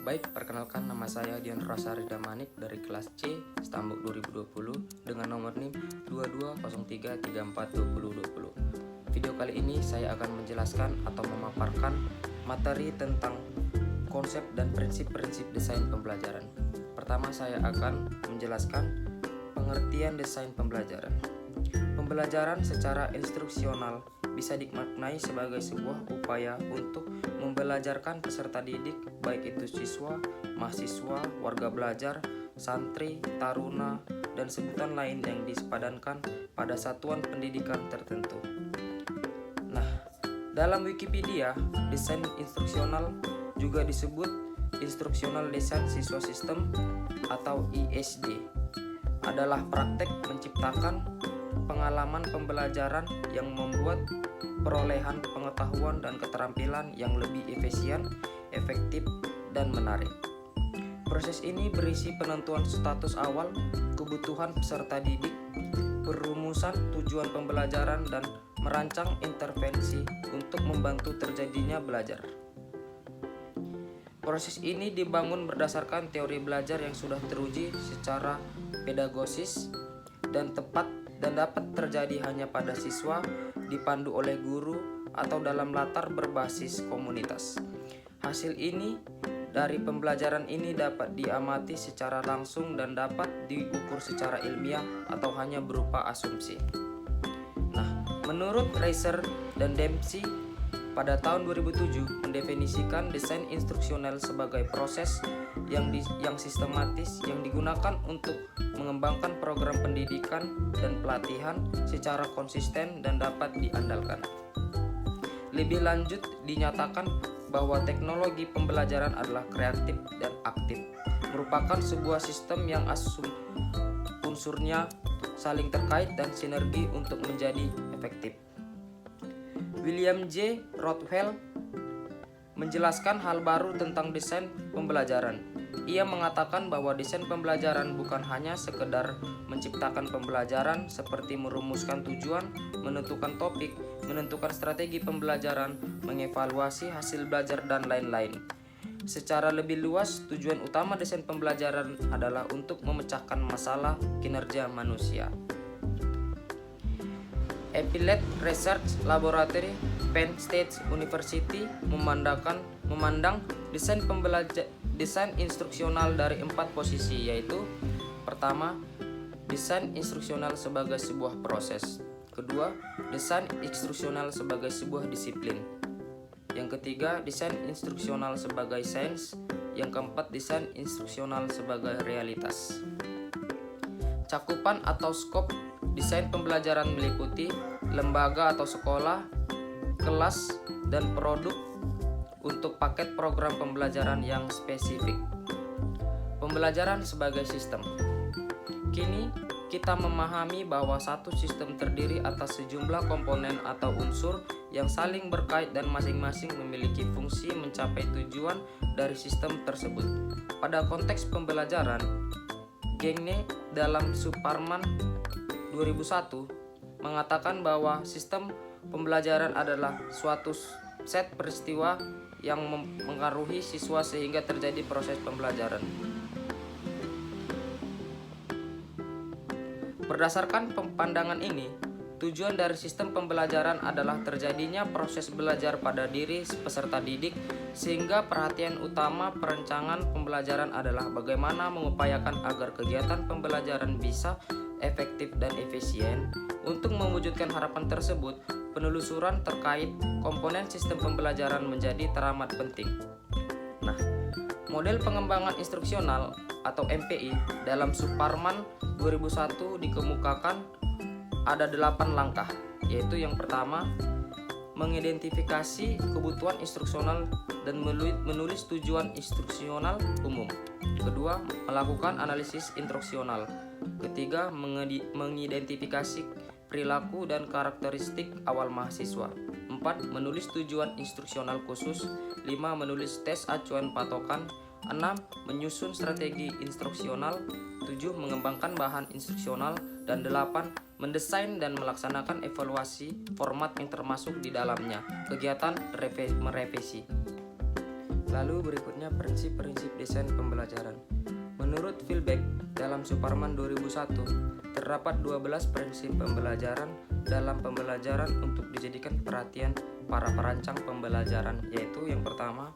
Baik, perkenalkan nama saya Dian Rasari Damanik dari kelas C Stambuk 2020 dengan nomor NIM 2203342020. Video kali ini saya akan menjelaskan atau memaparkan materi tentang konsep dan prinsip-prinsip desain pembelajaran. Pertama, saya akan menjelaskan pengertian desain pembelajaran. Pembelajaran secara instruksional bisa dimaknai sebagai sebuah upaya untuk membelajarkan peserta didik, baik itu siswa, mahasiswa, warga belajar, santri, taruna, dan sebutan lain yang disepadankan pada satuan pendidikan tertentu. Nah, dalam Wikipedia, desain instruksional juga disebut Instructional Design Siswa System atau ISD, adalah praktek menciptakan pengalaman pembelajaran yang membuat perolehan pengetahuan dan keterampilan yang lebih efisien, efektif, dan menarik. Proses ini berisi penentuan status awal, kebutuhan peserta didik, perumusan tujuan pembelajaran, dan merancang intervensi untuk membantu terjadinya belajar. Proses ini dibangun berdasarkan teori belajar yang sudah teruji secara pedagogis dan tepat dan dapat terjadi hanya pada siswa, dipandu oleh guru, atau dalam latar berbasis komunitas. Hasil ini dari pembelajaran ini dapat diamati secara langsung dan dapat diukur secara ilmiah atau hanya berupa asumsi. Nah, menurut Reiser dan Dempsey pada tahun 2007 mendefinisikan desain instruksional sebagai proses yang sistematis yang digunakan untuk mengembangkan program pendidikan dan pelatihan secara konsisten dan dapat diandalkan. Lebih lanjut, dinyatakan bahwa teknologi pembelajaran adalah kreatif dan aktif, merupakan sebuah sistem yang unsurnya saling terkait dan sinergi untuk menjadi efektif. William J. Rothwell menjelaskan hal baru tentang desain pembelajaran. Ia mengatakan bahwa desain pembelajaran bukan hanya sekedar menciptakan pembelajaran seperti merumuskan tujuan, menentukan topik, menentukan strategi pembelajaran, mengevaluasi hasil belajar, dan lain-lain. Secara lebih luas, tujuan utama desain pembelajaran adalah untuk memecahkan masalah kinerja manusia. Epiled Research Laboratory, Penn State University memandang desain instruksional dari 4 posisi, yaitu pertama, desain instruksional sebagai sebuah proses. Kedua, desain instruksional sebagai sebuah disiplin. Yang ketiga, desain instruksional sebagai sains. Yang keempat, desain instruksional sebagai realitas. Cakupan atau skop desain pembelajaran meliputi lembaga atau sekolah, kelas, dan produk untuk paket program pembelajaran yang spesifik. Pembelajaran sebagai sistem. Kini kita memahami bahwa satu sistem terdiri atas sejumlah komponen atau unsur yang saling berkait dan masing-masing memiliki fungsi mencapai tujuan dari sistem tersebut. Pada konteks pembelajaran, Gagne dalam Superman 2001 mengatakan bahwa sistem pembelajaran adalah suatu set peristiwa yang mempengaruhi siswa sehingga terjadi proses pembelajaran. Berdasarkan pandangan ini, tujuan dari sistem pembelajaran adalah terjadinya proses belajar pada diri peserta didik, sehingga perhatian utama perencanaan pembelajaran adalah bagaimana mengupayakan agar kegiatan pembelajaran bisa efektif dan efisien. Untuk mewujudkan harapan tersebut, penelusuran terkait komponen sistem pembelajaran menjadi teramat penting. Nah, model pengembangan instruksional atau MPI dalam Superman 2001 dikemukakan ada 8 langkah, yaitu yang pertama, mengidentifikasi kebutuhan instruksional dan menulis tujuan instruksional umum. Kedua, melakukan analisis instruksional. Ketiga, mengidentifikasi perilaku dan karakteristik awal mahasiswa. 4. Menulis tujuan instruksional khusus. 5. Menulis tes acuan patokan. 6. Menyusun strategi instruksional. 7. Mengembangkan bahan instruksional. Dan 8. Mendesain dan melaksanakan evaluasi format yang termasuk di dalamnya. Kegiatan merevisi. Lalu berikutnya prinsip-prinsip desain pembelajaran. Menurut Philbeck dalam Superman 2001, terdapat 12 prinsip pembelajaran dalam pembelajaran untuk dijadikan perhatian para perancang pembelajaran, yaitu yang pertama,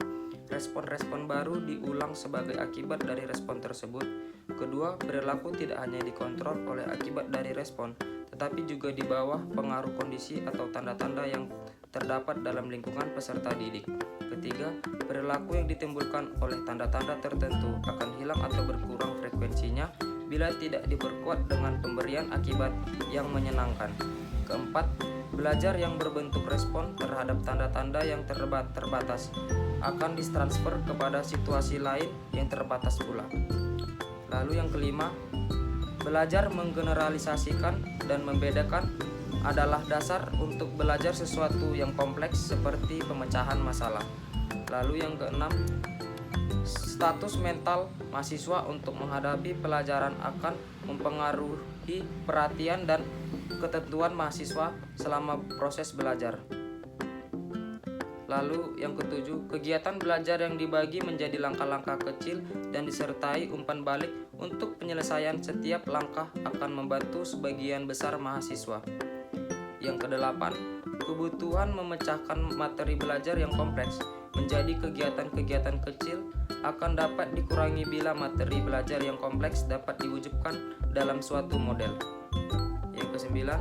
respon-respon baru diulang sebagai akibat dari respon tersebut. Kedua, perilaku tidak hanya dikontrol oleh akibat dari respon, tetapi juga di bawah pengaruh kondisi atau tanda-tanda yang terdapat dalam lingkungan peserta didik. Ketiga, perilaku yang ditimbulkan oleh tanda-tanda tertentu akan hilang atau berkurang frekuensinya bila tidak diperkuat dengan pemberian akibat yang menyenangkan. Keempat, belajar yang berbentuk respon terhadap tanda-tanda yang terbatas akan ditransfer kepada situasi lain yang terbatas pula. Lalu yang kelima, belajar menggeneralisasikan dan membedakan adalah dasar untuk belajar sesuatu yang kompleks seperti pemecahan masalah. Lalu yang keenam, status mental mahasiswa untuk menghadapi pelajaran akan mempengaruhi perhatian dan ketentuan mahasiswa selama proses belajar. Lalu yang ketujuh, kegiatan belajar yang dibagi menjadi langkah-langkah kecil dan disertai umpan balik untuk penyelesaian setiap langkah akan membantu sebagian besar mahasiswa. Yang kedelapan, kebutuhan memecahkan materi belajar yang kompleks menjadi kegiatan-kegiatan kecil akan dapat dikurangi bila materi belajar yang kompleks dapat diwujudkan dalam suatu model. Yang kesembilan,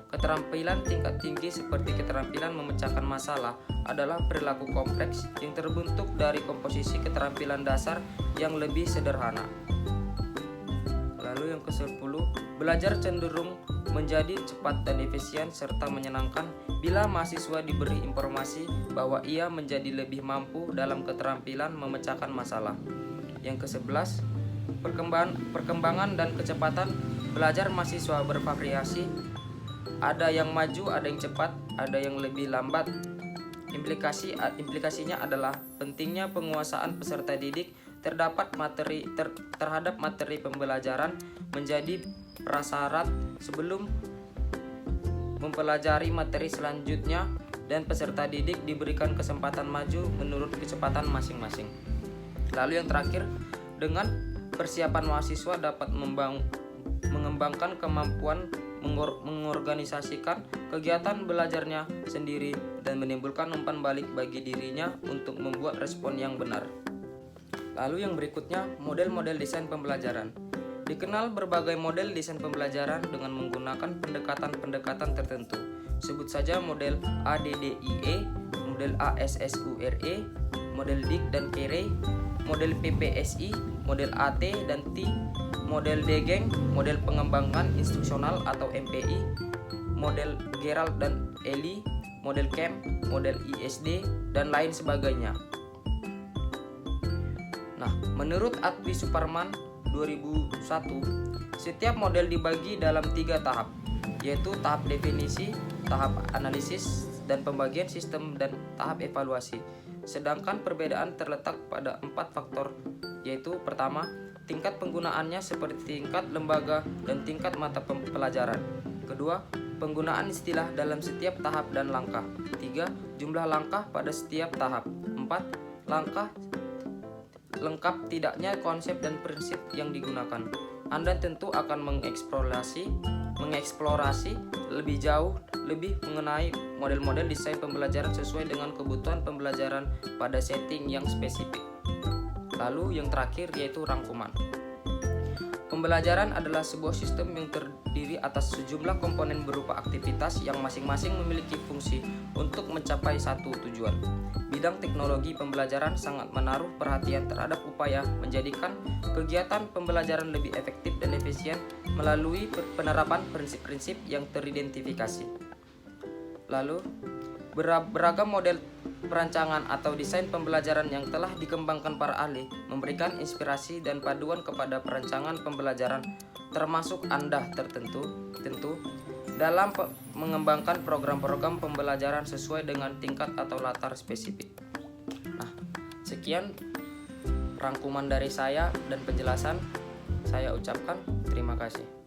keterampilan tingkat tinggi seperti keterampilan memecahkan masalah adalah perilaku kompleks yang terbentuk dari komposisi keterampilan dasar yang lebih sederhana. Lalu yang ke-10, belajar cenderung menjadi cepat dan efisien serta menyenangkan bila mahasiswa diberi informasi bahwa ia menjadi lebih mampu dalam keterampilan memecahkan masalah. Yang ke-11, perkembangan dan kecepatan belajar mahasiswa bervariasi. Ada yang maju, ada yang cepat, ada yang lebih lambat. Implikasinya adalah pentingnya penguasaan peserta didik terhadap materi pembelajaran menjadi prasyarat sebelum mempelajari materi selanjutnya, dan peserta didik diberikan kesempatan maju menurut kecepatan masing-masing. Lalu yang terakhir, dengan persiapan mahasiswa dapat mengembangkan kemampuan mengorganisasikan kegiatan belajarnya sendiri dan menimbulkan umpan balik bagi dirinya untuk membuat respon yang benar. Lalu yang berikutnya, model-model desain pembelajaran. Dikenal berbagai model desain pembelajaran dengan menggunakan pendekatan-pendekatan tertentu. Sebut saja model ADDIE, model ASSURE, model DIC dan KERE, model PPSI, model AT dan T, model DGENG, model pengembangan instruksional atau MPI, model Gerald dan Eli, model CAMP, model ISD, dan lain sebagainya. Nah, menurut Adwi Superman 2001, setiap model dibagi dalam 3 tahap, yaitu tahap definisi, tahap analisis dan pembagian sistem, dan tahap evaluasi. Sedangkan perbedaan terletak pada 4 faktor, yaitu pertama, tingkat penggunaannya seperti tingkat lembaga dan tingkat mata pelajaran. Kedua, penggunaan istilah dalam setiap tahap dan langkah. 3, jumlah langkah pada setiap tahap. 4, langkah lengkap tidaknya konsep dan prinsip yang digunakan. Anda tentu akan mengeksplorasi lebih jauh mengenai model-model desain pembelajaran sesuai dengan kebutuhan pembelajaran pada setting yang spesifik. Lalu yang terakhir yaitu rangkuman. Pembelajaran adalah sebuah sistem yang terdiri atas sejumlah komponen berupa aktivitas yang masing-masing memiliki fungsi untuk mencapai satu tujuan. Bidang teknologi pembelajaran sangat menaruh perhatian terhadap upaya menjadikan kegiatan pembelajaran lebih efektif dan efisien melalui penerapan prinsip-prinsip yang teridentifikasi. Lalu, beragam model perancangan atau desain pembelajaran yang telah dikembangkan para ahli memberikan inspirasi dan paduan kepada perancangan pembelajaran, termasuk Anda tentu dalam mengembangkan program-program pembelajaran sesuai dengan tingkat atau latar spesifik. Nah, sekian rangkuman dari saya dan penjelasan saya ucapkan terima kasih.